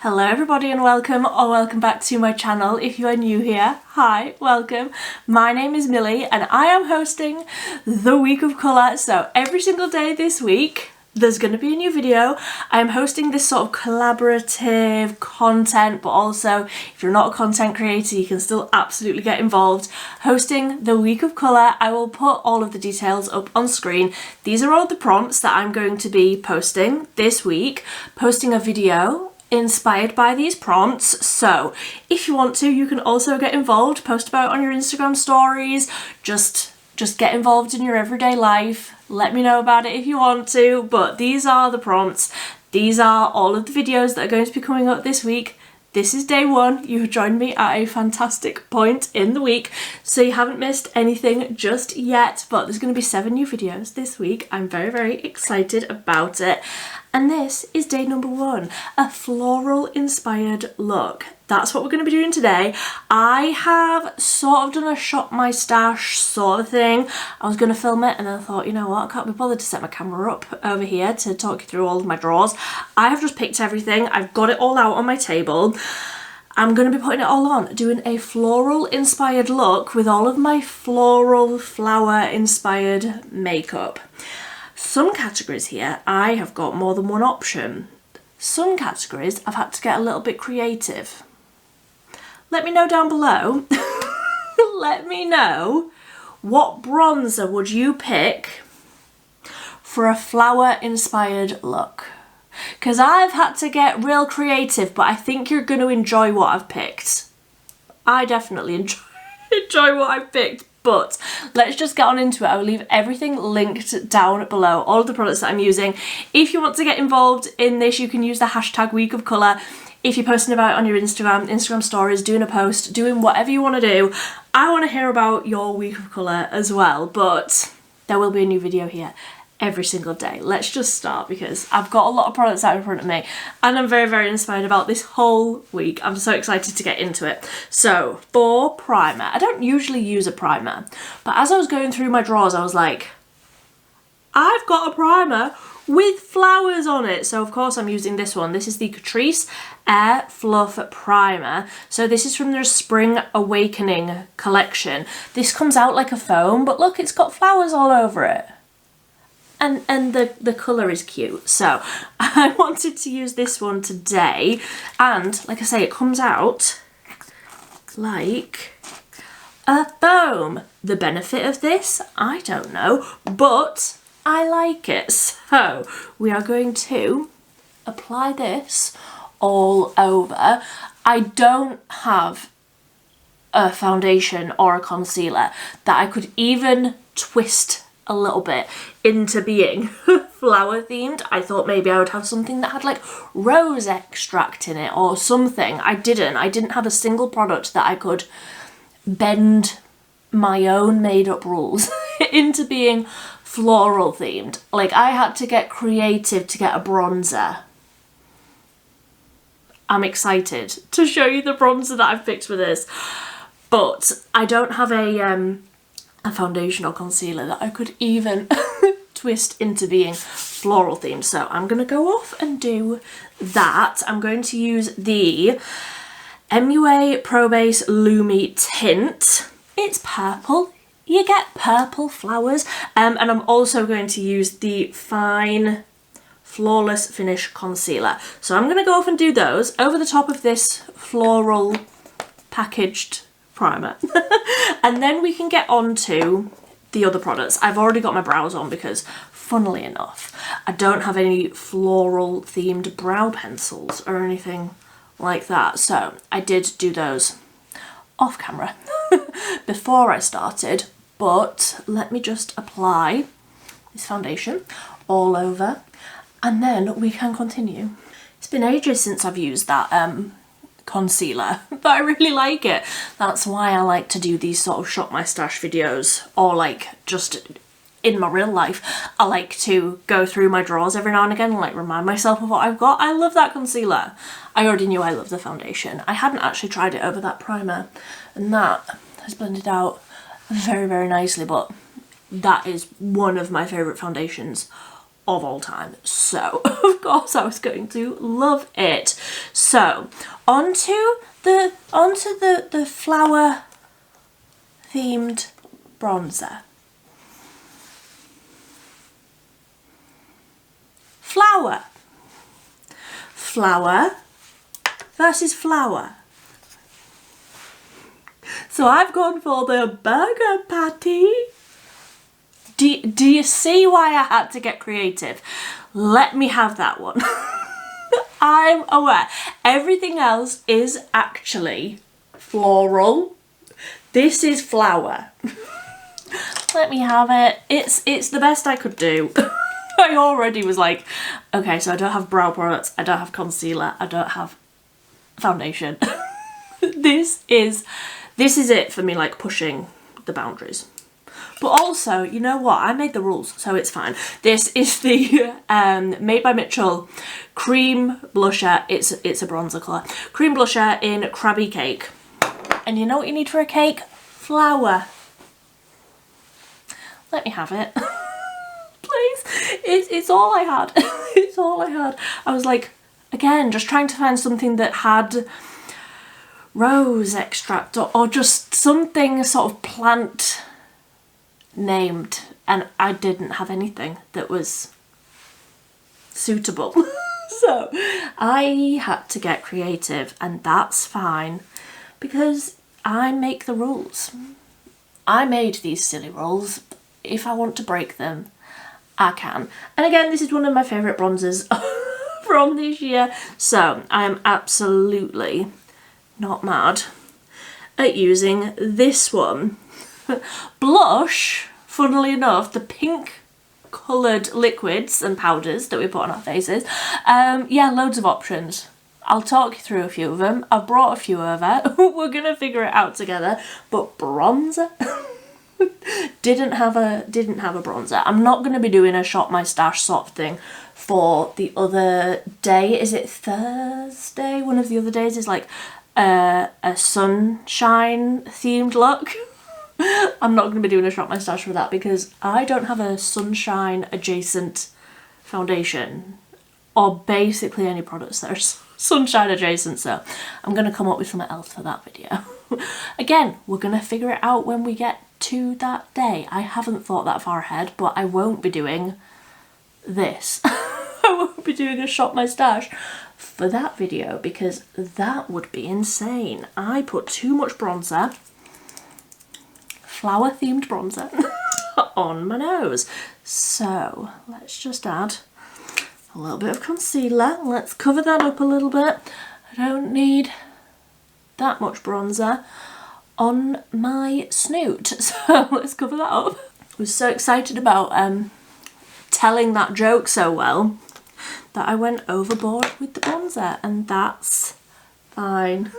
Hello everybody and welcome or welcome back to my channel. If you are new here, hi, welcome. My name is Millie and I am hosting the week of colour. So every single day this week there's going to be a new video. I'm hosting this sort of collaborative content, but also if you're not a content creator you can still absolutely get involved. Hosting the week of colour, I will put all of the details up on screen. These are all the prompts that I'm going to be posting this week, posting a video inspired by these prompts. So if you want to, you can also get involved, post about it on your Instagram stories, just get involved in your everyday life. Let me know about it if you want to, but these are the prompts. These are all of the videos that are going to be coming up this week. This is day one. You have joined me at a fantastic point in the week, so you haven't missed anything just yet, but there's going to be 7 new videos this week. I'm very, very excited about it. And this is day number 1, a floral inspired look. That's what we're going to be doing today. I have sort of done a shop my stash sort of thing. I was going to film it and then I thought, you know what, I can't be bothered to set my camera up over here to talk you through all of my drawers. I have just picked everything. I've got it all out on my table. I'm going to be putting it all on, doing a floral inspired look with all of my floral flower inspired makeup. Some categories here, I have got more than one option. Some categories, I've had to get a little bit creative. Let me know down below. Let me know what bronzer would you pick for a flower inspired look. Because I've had to get real creative, but I think you're going to enjoy what I've picked. I definitely enjoy what I've picked. But let's just get on into it. I will leave everything linked down below, all of the products that I'm using. If you want to get involved in this, you can use the hashtag week of colour. If you're posting about it on your Instagram stories, doing a post, doing whatever you want to do, I want to hear about your week of colour as well. But there will be a new video here every single day. Let's just start because I've got a lot of products out in front of me and I'm very, very inspired about this whole week. I'm so excited to get into it. So for primer, I don't usually use a primer, but as I was going through my drawers, I was like, I've got a primer with flowers on it. So of course I'm using this one. This is the Catrice Air Fluff Primer. So this is from their Spring Awakening collection. This comes out like a foam, but look, it's got flowers all over it. And the colour is cute, so I wanted to use this one today, and like I say, it comes out like a foam. The benefit of this, I don't know, but I like it. So we are going to apply this all over. I don't have a foundation or a concealer that I could even twist a little bit into being flower themed. I thought maybe I would have something that had like rose extract in it or something. I didn't have a single product that I could bend my own made up rules into being floral themed. Like I had to get creative to get a bronzer. I'm excited to show you the bronzer that I've picked for this, but I don't have a foundation or concealer that I could even twist into being floral themed. So I'm going to go off and do that. I'm going to use the MUA Pro Base Lumi Tint. It's purple. You get purple flowers. And I'm also going to use the Fyne Flawless Finish Concealer. So I'm going to go off and do those over the top of this floral packaged primer. And then we can get on to the other products. I've already got my brows on because, funnily enough, I don't have any floral themed brow pencils or anything like that. So I did do those off camera before I started, but let me just apply this foundation all over and then we can continue. It's been ages since I've used that concealer, but I really like it. That's why I like to do these sort of shop my stash videos, or like just in my real life I like to go through my drawers every now and again and like remind myself of what I've got. I love that concealer. I already knew I loved the foundation. I hadn't actually tried it over that primer and that has blended out very, very nicely, but that is one of my favourite foundations of all time. So of course I was going to love it. So onto the flower themed bronzer. Flower. Flower versus flower. So I've gone for the burger patty. Do you see why I had to get creative? Let me have that one. I'm aware. Everything else is actually floral. This is flower. Let me have it. It's the best I could do. I already was like, okay, so I don't have brow products, I don't have concealer, I don't have foundation. This is it for me, like pushing the boundaries. But also, you know what? I made the rules, so it's fine. This is the Made by Mitchell cream blusher. It's a bronzer colour. Cream blusher in Crabby Cake. And you know what you need for a cake? Flour. Let me have it. Please. It's all I had. It's all I had. I was like, again, just trying to find something that had rose extract or just something sort of plant named, and I didn't have anything that was suitable. So I had to get creative, and that's fine because I make the rules. I made these silly rules. If I want to break them, I can. And again, this is one of my favourite bronzers from this year, so I am absolutely not mad at using this one. Blush, funnily enough, the pink coloured liquids and powders that we put on our faces, yeah, loads of options. I'll talk you through a few of them. I've brought a few over. We're gonna figure it out together. But bronzer didn't have a bronzer. I'm not gonna be doing a shop my stash sort of thing for the other day. Is it Thursday? One of the other days is like a sunshine themed look. I'm not going to be doing a shop my stash for that because I don't have a sunshine adjacent foundation or basically any products that are sunshine adjacent, so I'm going to come up with something else for that video. Again, we're going to figure it out when we get to that day. I haven't thought that far ahead, but I won't be doing this. I won't be doing a shop my stash for that video because that would be insane. I put too much bronzer, flower themed bronzer, on my nose. So let's just add a little bit of concealer. Let's cover that up a little bit. I don't need that much bronzer on my snoot, so let's cover that up. I was so excited about telling that joke so well that I went overboard with the bronzer, and that's fine.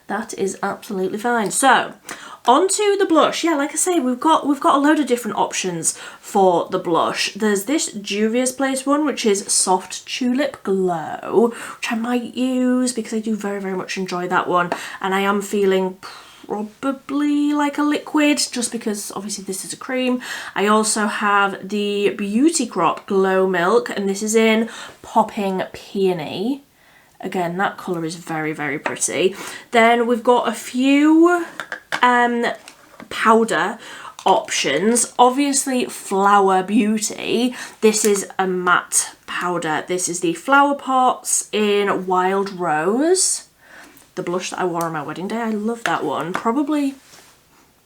That is absolutely fine. So onto the blush. Yeah, like I say, we've got a load of different options for the blush. There's this Juvia's Place one, which is Soft Tulip Glow, which I might use because I do very, very much enjoy that one, and I am feeling probably like a liquid just because obviously this is a cream. I also have the Beauty Crop Glow Milk, and this is in Popping Peony. Again, that colour is very, very pretty. Then we've got a few powder options. Obviously Flower Beauty. This is a matte powder. This is the Flower Pots in Wild Rose. The blush that I wore on my wedding day. I love that one. Probably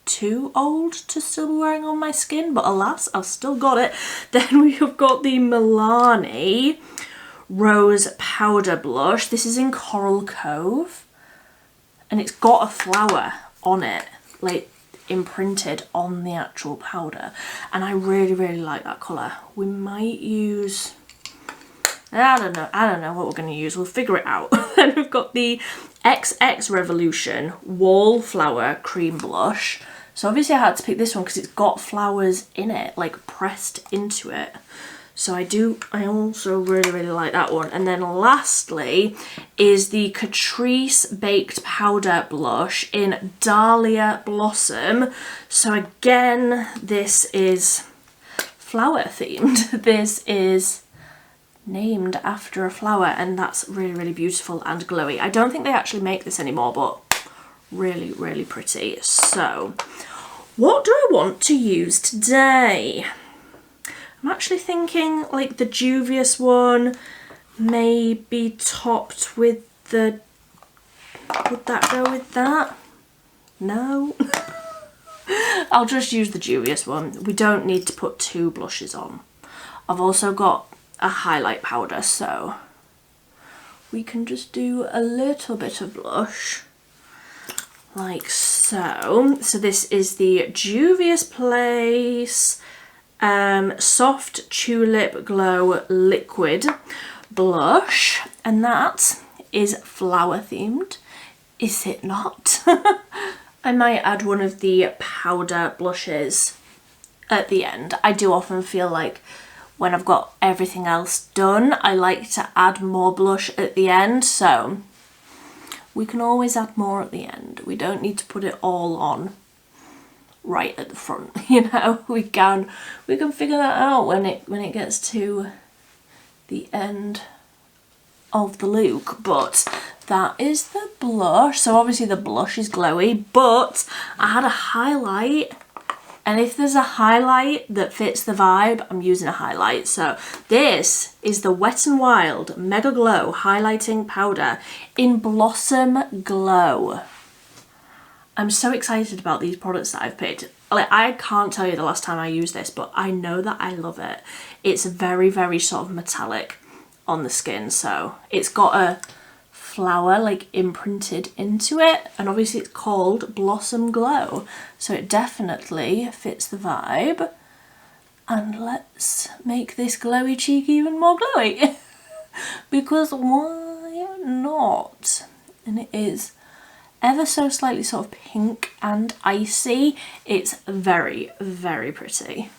too old to still be wearing on my skin, but alas, I've still got it. Then we have got the Milani Rose Powder Blush. This is in Coral Cove, and it's got a flower on it, like imprinted on the actual powder, and I really, really like that colour. We might use, I don't know what we're going to use, we'll figure it out. Then we've got the XX Revolution Wallflower Cream Blush. So obviously I had to pick this one because it's got flowers in it, like pressed into it. So I also really, really like that one. And then lastly is the Catrice Baked Powder Blush in Dahlia Blossom. So again, this is flower themed. This is named after a flower, and that's really, really beautiful and glowy. I don't think they actually make this anymore, but really, really pretty. So what do I want to use today? I'm actually thinking like the Juvias one, maybe topped with the, would that go with that? No. I'll just use the Juvias one. We don't need to put 2 blushes on. I've also got a highlight powder, so we can just do a little bit of blush like so. So this is the Juvia's Place Soft Tulip Glow Liquid Blush, and that is flower themed, is it not? I might add one of the powder blushes at the end. I do often feel like when I've got everything else done, I like to add more blush at the end, so we can always add more at the end. We don't need to put it all on right at the front, you know. We can figure that out when it gets to the end of the look. But that is the blush. So obviously the blush is glowy, but I had a highlight, and if there's a highlight that fits the vibe, I'm using a highlight. So this is the Wet n Wild Mega Glow Highlighting Powder in Blossom Glow. I'm so excited about these products that I've picked. Like, I can't tell you the last time I used this, but I know that I love it. It's very, very sort of metallic on the skin, so it's got a flower like imprinted into it, and obviously it's called Blossom Glow, so it definitely fits the vibe. And let's make this glowy cheek even more glowy because why not? And it is ever so slightly sort of pink and icy. It's very, very pretty.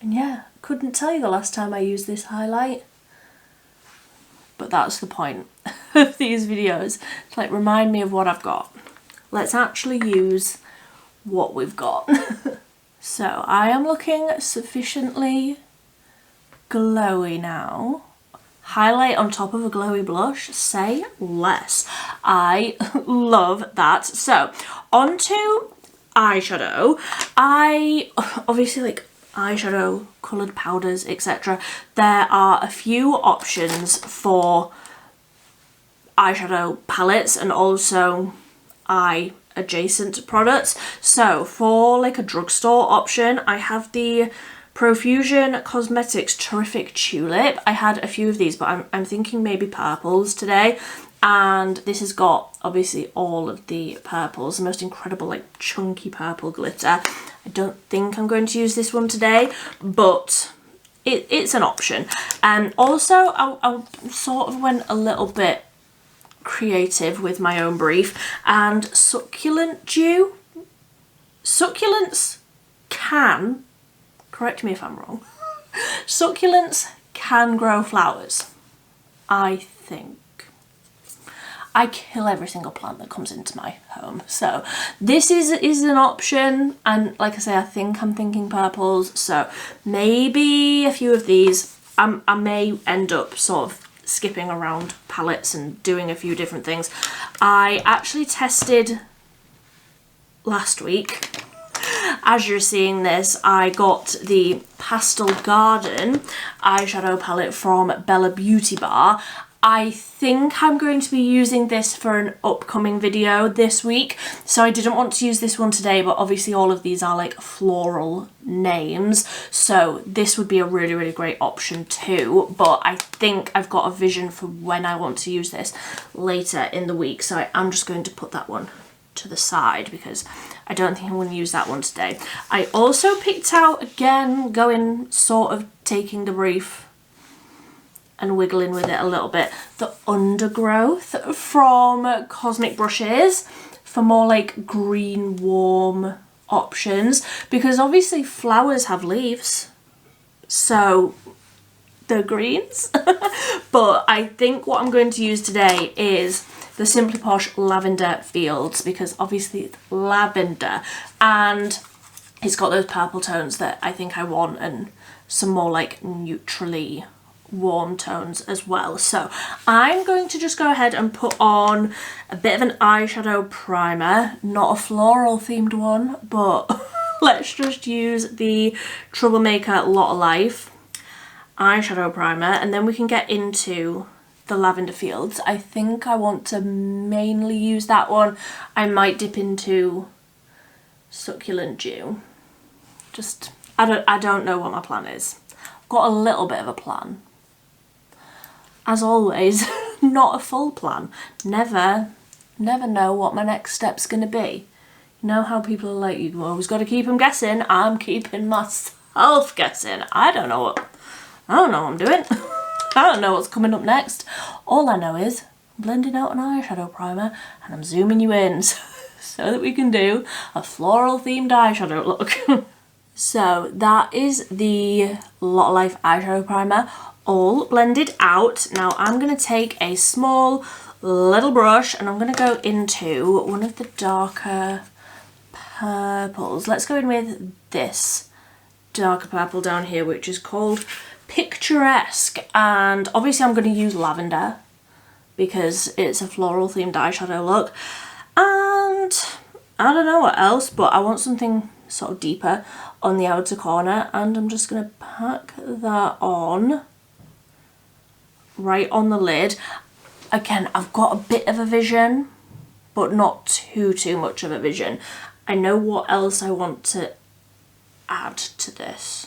And yeah, couldn't tell you the last time I used this highlight. But that's the point of these videos, to like remind me of what I've got. Let's actually use what we've got. So I am looking sufficiently glowy now. Highlight on top of a glowy blush, say less. I love that. So onto eyeshadow. I obviously like eyeshadow, coloured powders, etc. There are a few options for eyeshadow palettes and also eye adjacent products. So for like a drugstore option, I have the Profusion Cosmetics Terrific Tulip. I had a few of these, but I'm thinking maybe purples today. And this has got obviously all of the purples, the most incredible like chunky purple glitter. I don't think I'm going to use this one today, but it's an option. And also I sort of went a little bit creative with my own brief, and Succulent Dew. Succulents can, correct me if I'm wrong, succulents can grow flowers, I think. I kill every single plant that comes into my home. So this is an option, and like I say, I think I'm thinking purples, so maybe a few of these. I may end up sort of skipping around palettes and doing a few different things. I actually tested last week. As you're seeing this, I got the Pastel Garden eyeshadow palette from Bella Beauty Bar. I think I'm going to be using this for an upcoming video this week, so I didn't want to use this one today, but obviously all of these are like floral names, so this would be a really, really great option too. But I think I've got a vision for when I want to use this later in the week, so I'm just going to put that one to the side because I don't think I'm going to use that one today. I also picked out, again, going sort of taking the brief and wiggling with it a little bit, the Undergrowth from Cosmic Brushes for more like green warm options, because obviously flowers have leaves, so they're greens. But I think what I'm going to use today is the Simply Posh Lavender Fields, because obviously it's lavender and it's got those purple tones that I think I want, and some more like neutrally warm tones as well. So I'm going to just go ahead and put on a bit of an eyeshadow primer, not a floral themed one, but let's just use the Troublemaker Lot of Life eyeshadow primer, and then we can get into the Lavender Fields. I think I want to mainly use that one. I might dip into Succulent Dew. Just, I don't know what my plan is. I've got a little bit of a plan. As always, not a full plan. Never know what my next step's going to be. You know how people are like, you've always got to keep them guessing. I'm keeping myself guessing. I don't know what I'm doing. I don't know what's coming up next. All I know is I'm blending out an eyeshadow primer and I'm zooming you in so that we can do a floral themed eyeshadow look. So that is the Lot of Life eyeshadow primer all blended out. Now I'm going to take a small little brush and I'm going to go into one of the darker purples. Let's go in with this darker purple down here, which is called Picturesque, and obviously I'm going to use Lavender because it's a floral themed eyeshadow look, and I don't know what else, but I want something sort of deeper on the outer corner, and I'm just going to pack that on right on the lid. Again, I've got a bit of a vision, but not too much of a vision. I know what else I want to add to this.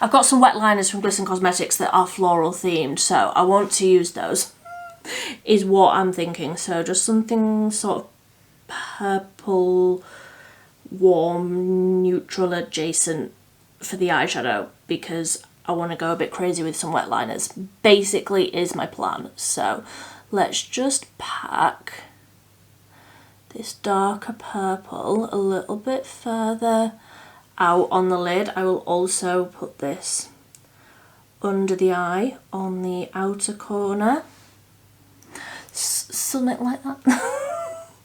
I've got some wet liners from Glisten Cosmetics that are floral themed, so I want to use those, is what I'm thinking. So just something sort of purple, warm, neutral adjacent for the eyeshadow, because I want to go a bit crazy with some wet liners, basically is my plan. So let's just pack this darker purple a little bit further out on the lid. I will also put this under the eye on the outer corner, something like that.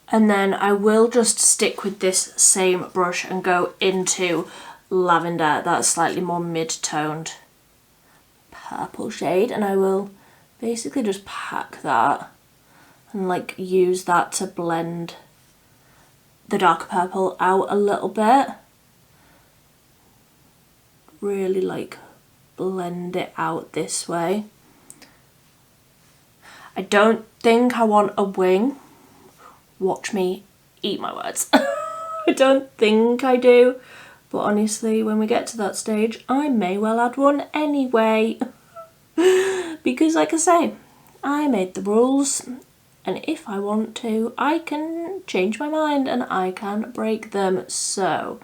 And then I will just stick with this same brush and go into Lavender, that slightly more mid-toned purple shade, and I will basically just pack that and like use that to blend the darker purple out a little bit. Really like blend it out this way. I don't think I want a wing. Watch me eat my words. I don't think I do, but honestly when we get to that stage I may well add one anyway. Because like I say, I made the rules, and if I want to I can change my mind and I can break them. So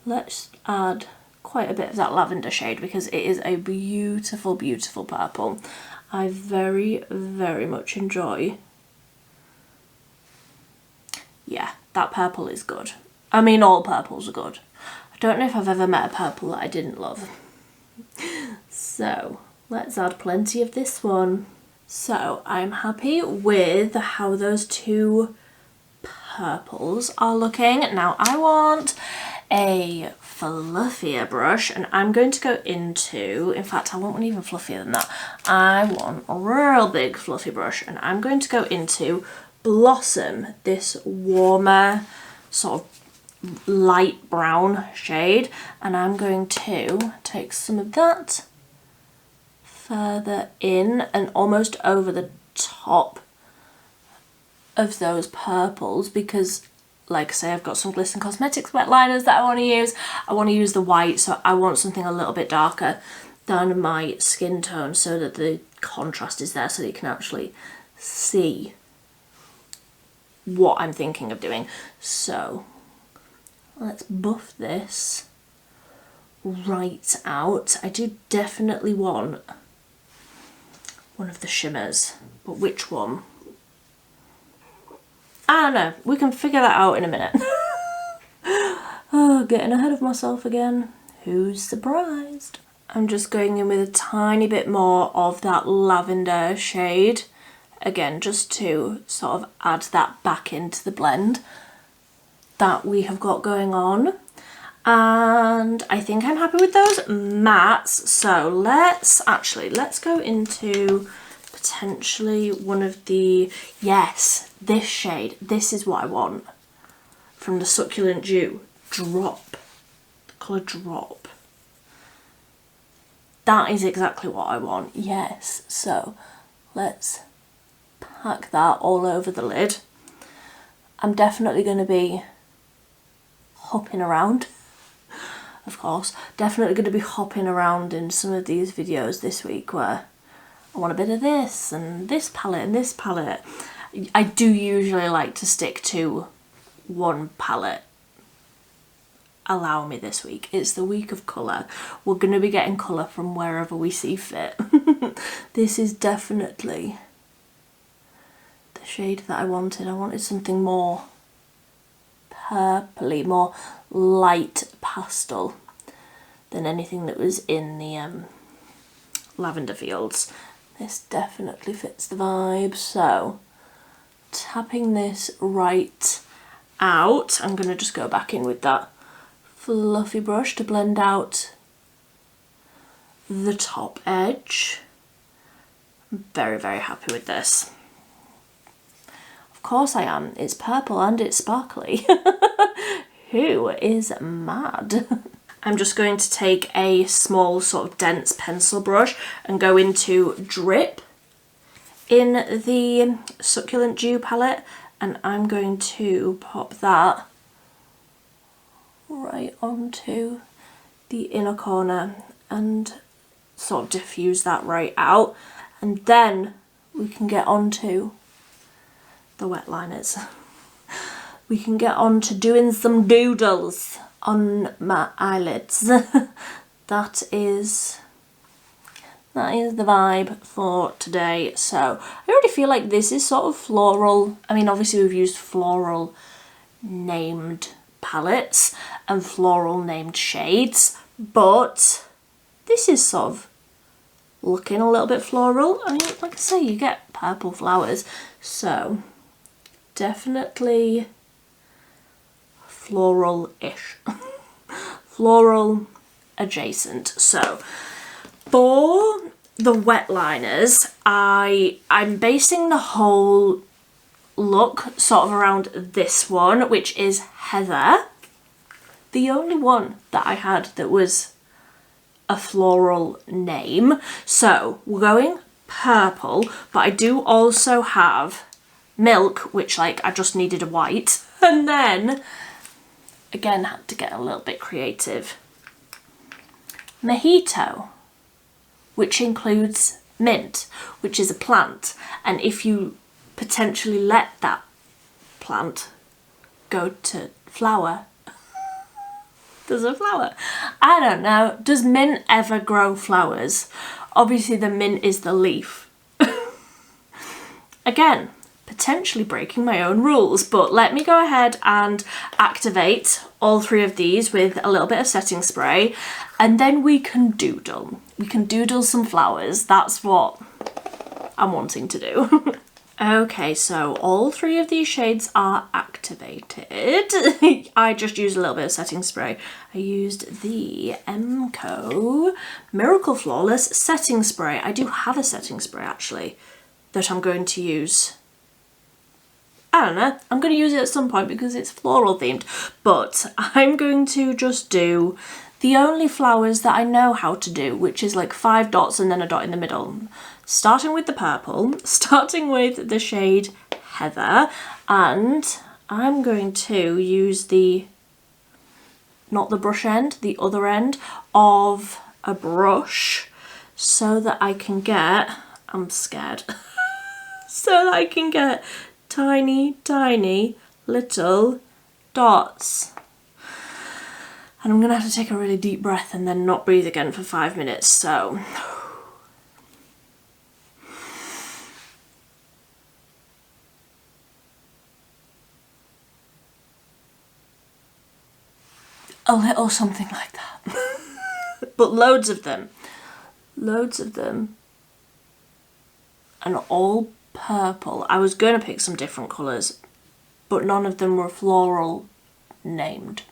let's add quite a bit of that lavender shade because it is a beautiful, beautiful purple. I very much enjoy. Yeah, that purple is good. I mean, all purples are good. I don't know if I've ever met a purple that I didn't love. So let's add plenty of this one. So I'm happy with how those two purples are looking. Now I want a fluffier brush, and I'm going to go into, in fact I want one even fluffier than that. I want a real big fluffy brush, and I'm going to go into Blossom, this warmer sort of light brown shade, and I'm going to take some of that further in and almost over the top of those purples, because like I say, I've got some Glisten Cosmetics wet liners that I want to use. I want to use the white, so I want something a little bit darker than my skin tone so that the contrast is there so that you can actually see what I'm thinking of doing. So let's buff this right out. I do definitely want one of the shimmers, but which one? I don't know, we can figure that out in a minute. Oh, getting ahead of myself again. Who's surprised? I'm just going in with a tiny bit more of that lavender shade. Again, just to sort of add that back into the blend that we have got going on. And I think I'm happy with those mattes. So let's go into potentially one of the, yes, this shade. This is what I want from the Succulent Dew Drop, the colour Drop. That is exactly what I want, yes. So let's pack that all over the lid. I'm definitely going to be hopping around, of course, definitely going to be hopping around in some of these videos this week where I want a bit of this and this palette and this palette. I do usually like to stick to one palette. Allow me this week. It's the week of colour. We're going to be getting colour from wherever we see fit. This is definitely the shade that I wanted. I wanted something more purpley, more light pastel than anything that was in the lavender fields. This definitely fits the vibe. So tapping this right out, I'm going to just go back in with that fluffy brush to blend out the top edge. I'm very, very happy with this. Of course I am. It's purple and it's sparkly. Who is mad? I'm just going to take a small sort of dense pencil brush and go into Drip in the Succulent Dew palette, and I'm going to pop that right onto the inner corner and sort of diffuse that right out, and then we can get onto the wet liners. We can get on to doing some doodles on my eyelids. That is the vibe for today. So I already feel like this is sort of floral. I mean, obviously we've used floral named palettes and floral named shades, but this is sort of looking a little bit floral. I mean, like I say, you get purple flowers, so definitely floral-ish. Floral adjacent. So for the wet liners, I'm basing the whole look sort of around this one, which is Heather. The only one that I had that was a floral name. So we're going purple, but I do also have Milk, which like I just needed a white, and then again had to get a little bit creative. Mojito, which includes mint, which is a plant, and if you potentially let that plant go to flower, there's a flower. I don't know, does mint ever grow flowers? Obviously the mint is the leaf. Again, potentially breaking my own rules, but let me go ahead and activate all three of these with a little bit of setting spray, and then we can doodle. We can doodle some flowers. That's what I'm wanting to do. Okay, so all three of these shades are activated. I just used a little bit of setting spray. I used the Emco Miracle Flawless setting spray. I do have a setting spray actually that I'm going to use. I don't know, I'm going to use it at some point because it's floral themed, but I'm going to just do the only flowers that I know how to do, which is like 5 dots and then a dot in the middle. Starting with the purple, starting with the shade Heather, and I'm going to use the, not the brush end, the other end of a brush so that I can get, I'm scared, so that I can get tiny, tiny little dots. And I'm gonna have to take a really deep breath and then not breathe again for 5 minutes, so. A little something like that. But loads of them. Loads of them. And all purple. I was going to pick some different colours, but none of them were floral named.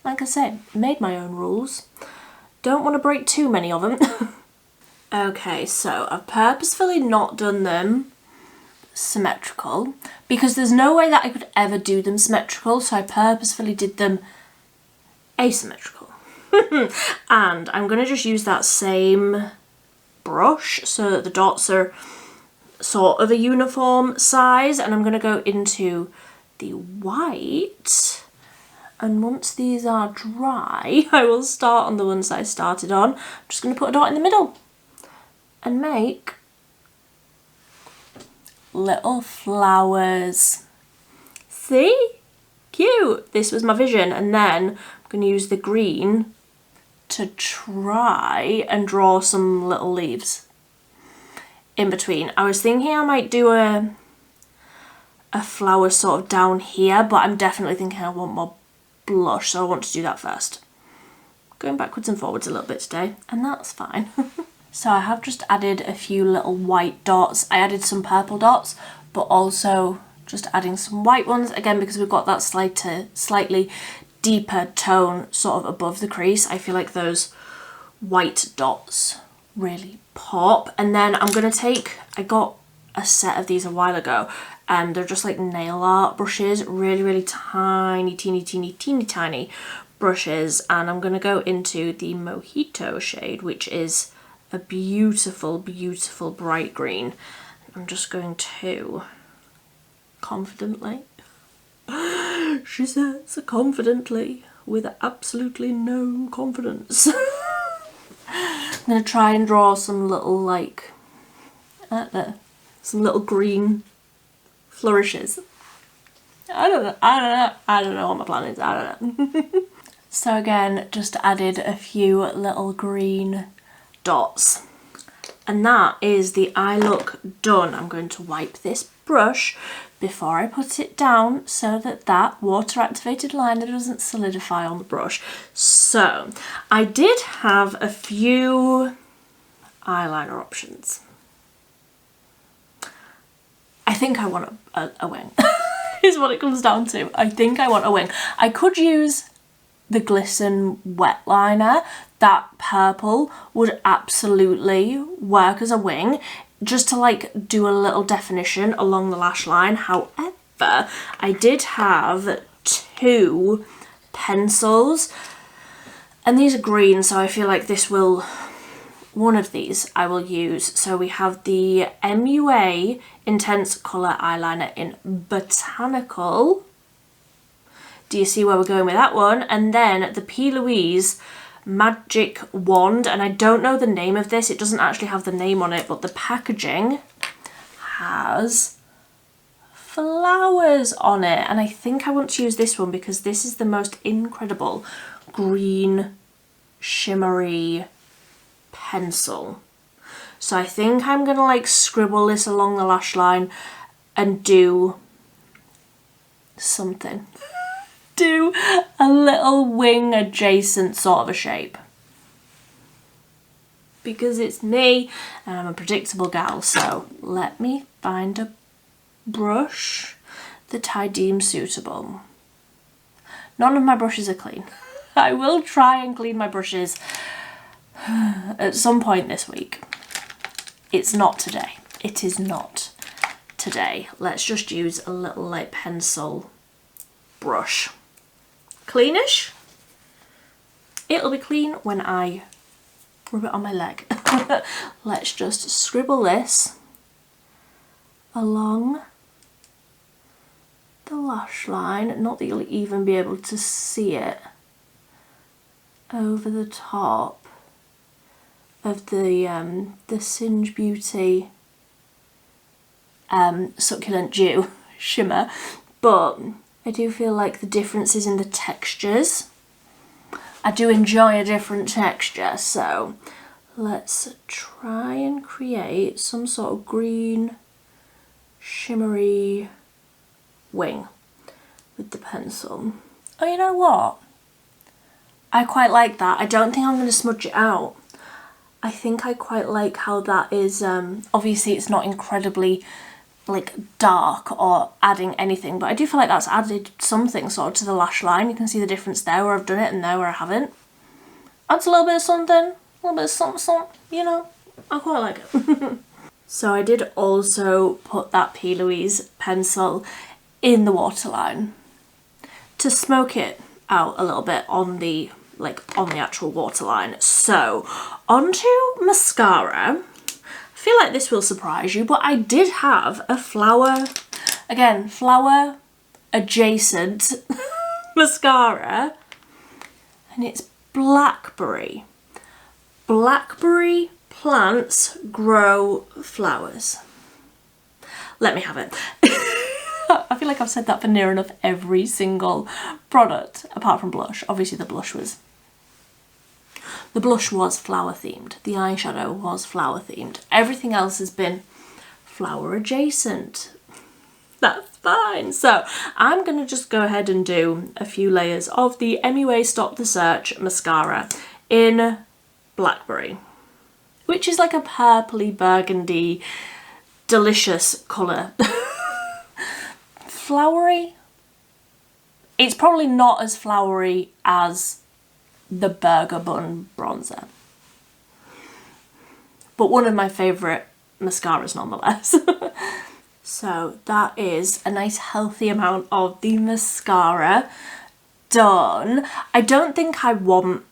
Like I said, made my own rules. Don't want to break too many of them. Okay, so I've purposefully not done them symmetrical because there's no way that I could ever do them symmetrical, so I purposefully did them asymmetrical. And I'm going to just use that same brush so that the dots are sort of a uniform size, and I'm going to go into the white, and once these are dry I will start on the ones I started on. I'm just going to put a dot in the middle and make little flowers. See? Cute! This was my vision, and then I'm going to use the green to try and draw some little leaves in between. I was thinking I might do a flower sort of down here, but I'm definitely thinking I want more blush, so I want to do that first. Going backwards and forwards a little bit today, and that's fine. So I have just added a few little white dots. I added some purple dots, but also just adding some white ones, again because we've got that slightly deeper tone sort of above the crease. I feel like those white dots really pop. And then I'm going to take, I got a set of these a while ago, and they're just like nail art brushes, really tiny, teeny tiny brushes, and I'm going to go into the Mojito shade, which is a beautiful bright green. I'm just going to confidently, she says confidently with absolutely no confidence. I'm going to try and draw some little like, some little green flourishes. I don't know what my plan is, I don't know. So again, just added a few little green dots, and that is the eye look done. I'm going to wipe this brush before I put it down so that that water activated liner doesn't solidify on the brush. So I did have a few eyeliner options. I think I want a wing is what it comes down to. I think I want a wing. I could use the Glisten wet liner. That purple would absolutely work as a wing, just to like do a little definition along the lash line. However, I did have two pencils, and these are green, so I feel like this will, one of these I will use. So we have the MUA Intense Colour Eyeliner in Botanical. Do you see where we're going with that one? And then the Plouise Magic Wand, and I don't know the name of this, it doesn't actually have the name on it, but the packaging has flowers on it, and I think I want to use this one because this is the most incredible green shimmery pencil. So I think I'm gonna like scribble this along the lash line and do something. Do a little wing adjacent sort of a shape, because it's me and I'm a predictable gal. So let me find a brush that I deem suitable. None of my brushes are clean. I will try and clean my brushes at some point this week. It's not today. It is not today. Let's just use a little like pencil brush. Cleanish. It'll be clean when I rub it on my leg. Let's just scribble this along the lash line, not that you'll even be able to see it, over the top of the Singe Beauty Succulent Dew shimmer, but I do feel like the differences in the textures, I do enjoy a different texture, so let's try and create some sort of green shimmery wing with the pencil. Oh, you know what? I quite like that. I don't think I'm going to smudge it out. I think I quite like how that is, obviously it's not incredibly like dark or adding anything, but I do feel like that's added something sort of to the lash line. You can see the difference there where I've done it and there where I haven't. Adds a little bit of something, a little bit of something, you know, I quite like it. So I did also put that Plouise pencil in the waterline to smoke it out a little bit on the actual waterline. So onto mascara. I feel like this will surprise you, but I did have a flower adjacent mascara, and it's blackberry. Blackberry plants grow flowers. Let me have it. I feel like I've said that for near enough every single product, apart from blush. Obviously the blush was flower themed. The eyeshadow was flower themed. Everything else has been flower adjacent. That's fine. So I'm going to just go ahead and do a few layers of the MUA Stop the Search mascara in blackberry, which is like a purpley burgundy delicious colour. Flowery. It's probably not as flowery as the Burger Bun bronzer, but one of my favourite mascaras nonetheless. So that is a nice healthy amount of the mascara done. I don't think I want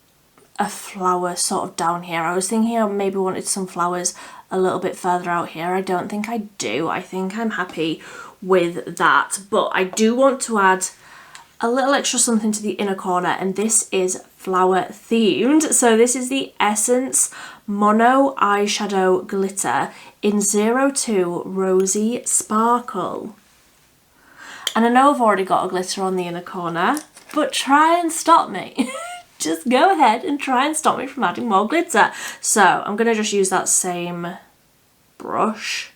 a flower sort of down here. I was thinking I maybe wanted some flowers a little bit further out here. I don't think I do. I think I'm happy with that, but I do want to add a little extra something to the inner corner, and this is flower themed. So this is the Essence Mono Eyeshadow Glitter in 02 Rosy Sparkle. And I know I've already got a glitter on the inner corner, but try and stop me. Just go ahead and try and stop me from adding more glitter. So I'm going to just use that same brush,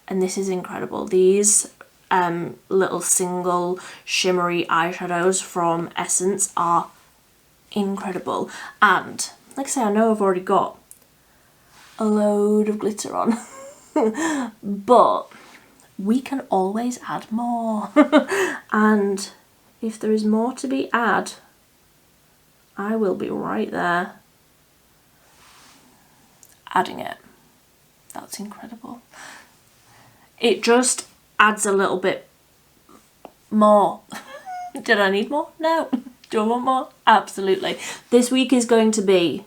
and this is incredible. These little single shimmery eyeshadows from Essence are incredible, and like I say, I know I've already got a load of glitter on but we can always add more. And if there is more to be added, I will be right there adding it. That's incredible. It just adds a little bit more. Did I need more? No. Do I want more? Absolutely. This week is going to be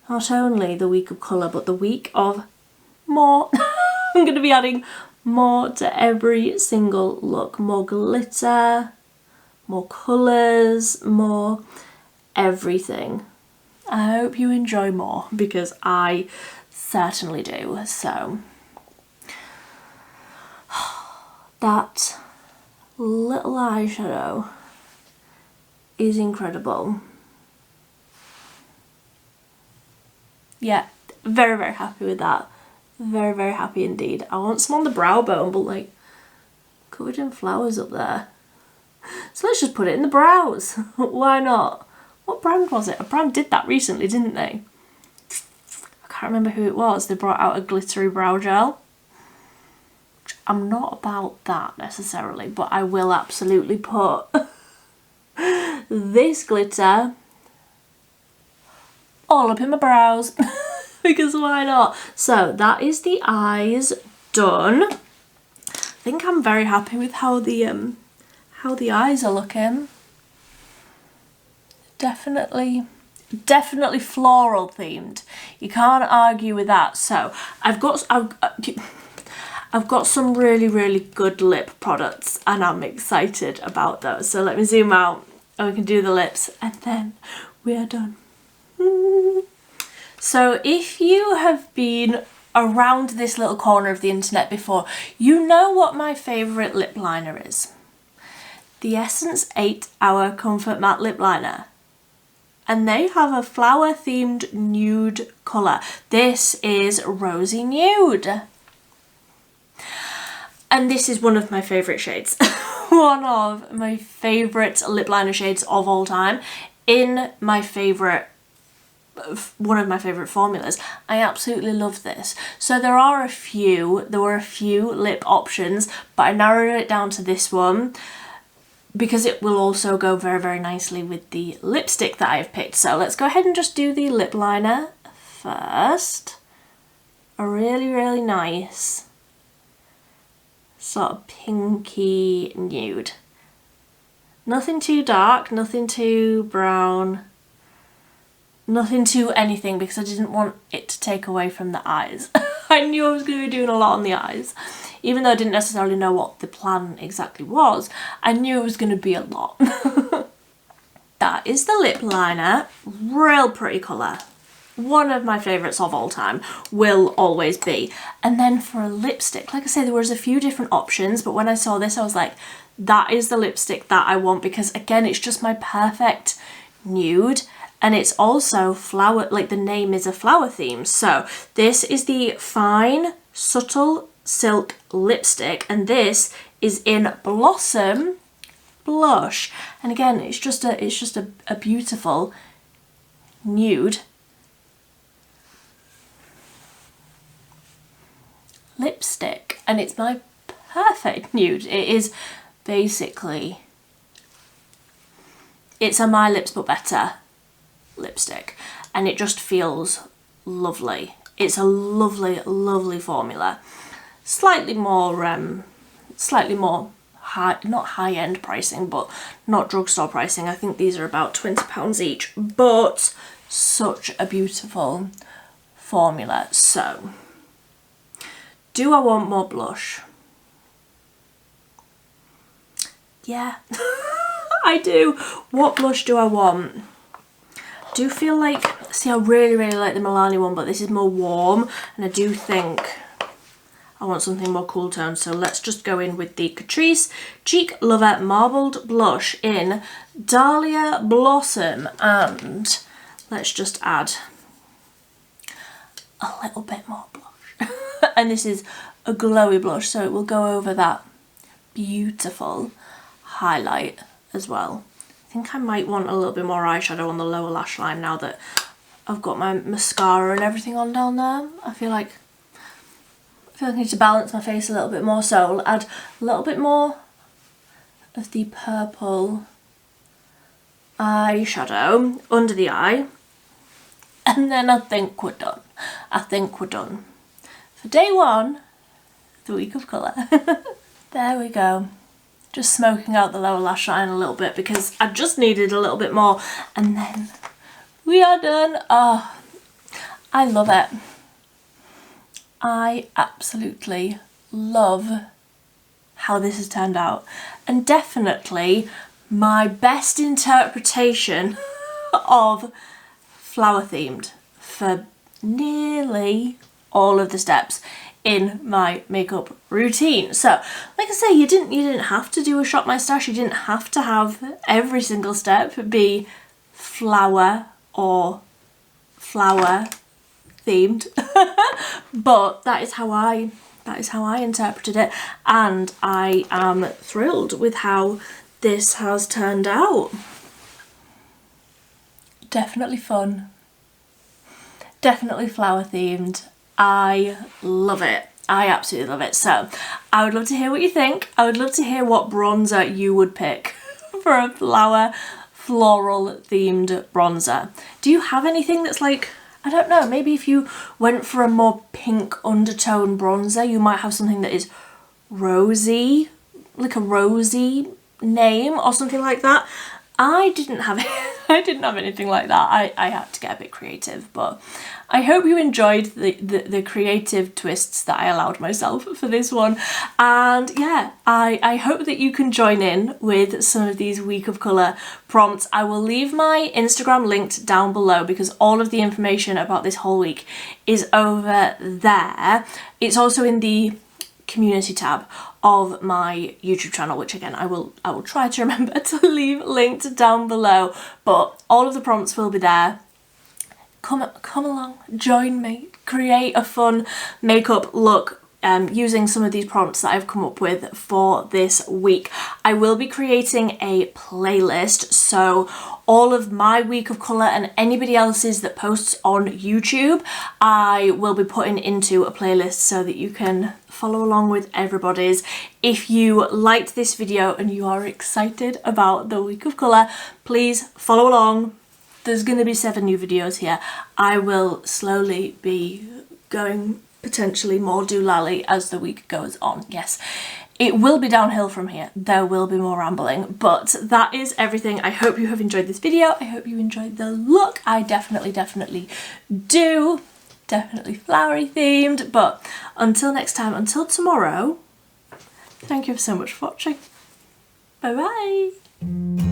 not only the week of colour, but the week of more. I'm going to be adding more to every single look. More glitter, more colours, more everything. I hope you enjoy more, because I certainly do. So that little eyeshadow is incredible. Yeah, very, very happy with that. Very, very happy indeed. I want some on the brow bone, but like covered in flowers up there. So let's just put it in the brows. Why not? What brand was it? A brand did that recently, didn't they? I can't remember who it was. They brought out a glittery brow gel. I'm not about that necessarily, but I will absolutely put this glitter all up in my brows because why not? So that is the eyes done. I think I'm very happy with how the eyes are looking. Definitely floral themed. You can't argue with that. So I've got some really, really good lip products, and I'm excited about those. So let me zoom out and we can do the lips, and then we are done. So if you have been around this little corner of the internet before, you know what my favourite lip liner is. The Essence 8 Hour Comfort Matte Lip Liner. And they have a flower themed nude colour. This is Rosy Nude. And this is one of my favourite shades. One of my favourite lip liner shades of all time. In my favourite one of my favourite formulas. I absolutely love this. So there were a few lip options, but I narrowed it down to this one because it will also go very, very nicely with the lipstick that I've picked. So let's go ahead and just do the lip liner first. A really, really nice sort of pinky nude. Nothing too dark, nothing too brown, nothing too anything, because I didn't want it to take away from the eyes. I knew I was going to be doing a lot on the eyes. Even though I didn't necessarily know what the plan exactly was, I knew it was going to be a lot. That is the lip liner. Real pretty colour. One of my favourites of all time, will always be. And then for a lipstick, like I say, there was a few different options, but when I saw this I was like, that is the lipstick that I want, because again, it's just my perfect nude. And it's also flower, like the name is a flower theme. So this is the Fyne Subtle Silk Lipstick, and this is in Blossom Blush. And again, it's just a beautiful nude lipstick, and it's my perfect nude. It is basically, it's a My Lips But Better lipstick, and it just feels lovely. It's a lovely, lovely formula. Slightly more high, not high-end pricing, but not drugstore pricing. I think these are about £20 each, but such a beautiful formula. So, do I want more blush? Yeah, I do. What blush do I want? I do feel like, see, I really, really like the Milani one, but this is more warm, and I do think I want something more cool tone. So let's just go in with the Catrice Cheek Lover Marbled Blush in Dahlia Blossom, and let's just add a little bit more blush. And this is a glowy blush, so it will go over that beautiful highlight as well. I think I might want a little bit more eyeshadow on the lower lash line now that I've got my mascara and everything on down there. I feel like I need to balance my face a little bit more, so I'll add a little bit more of the purple eyeshadow under the eye, and then I think we're done. I think we're done for day one, the week of colour. There we go. Just smoking out the lower lash line a little bit because I just needed a little bit more, and then we are done. Oh, I love it. I absolutely love how this has turned out, and definitely my best interpretation of flower themed for nearly all of the steps in my makeup routine. So like I say, you didn't have to do a Shop My Stash. You didn't have to have every single step be flower or flower themed. But that is how I interpreted it, and I am thrilled with how this has turned out. Definitely fun, definitely flower themed. I love it. I absolutely love it. So I would love to hear what you think. I would love to hear what bronzer you would pick for a flower floral themed bronzer. Do you have anything that's like, I don't know, maybe if you went for a more pink undertone bronzer, you might have something that is rosy, like a rosy name or something like that. I didn't have anything like that. I had to get a bit creative, but I hope you enjoyed the creative twists that I allowed myself for this one. And yeah, I hope that you can join in with some of these week of colour prompts. I will leave my Instagram linked down below because all of the information about this whole week is over there. It's also in the community tab of my YouTube channel, which again I will try to remember to leave linked down below, but all of the prompts will be there. Come along, join me, create a fun makeup look using some of these prompts that I've come up with for this week. I will be creating a playlist, so all of my week of colour and anybody else's that posts on YouTube, I will be putting into a playlist so that you can follow along with everybody's. If you liked this video and you are excited about the week of colour, please follow along. There's going to be 7 new videos here. I will slowly be going potentially more doolally as the week goes on. Yes, it will be downhill from here. There will be more rambling, but that is everything. I hope you have enjoyed this video. I hope you enjoyed the look. I definitely do. Definitely flowery themed, but until next time, until tomorrow, thank you so much for watching. Bye bye.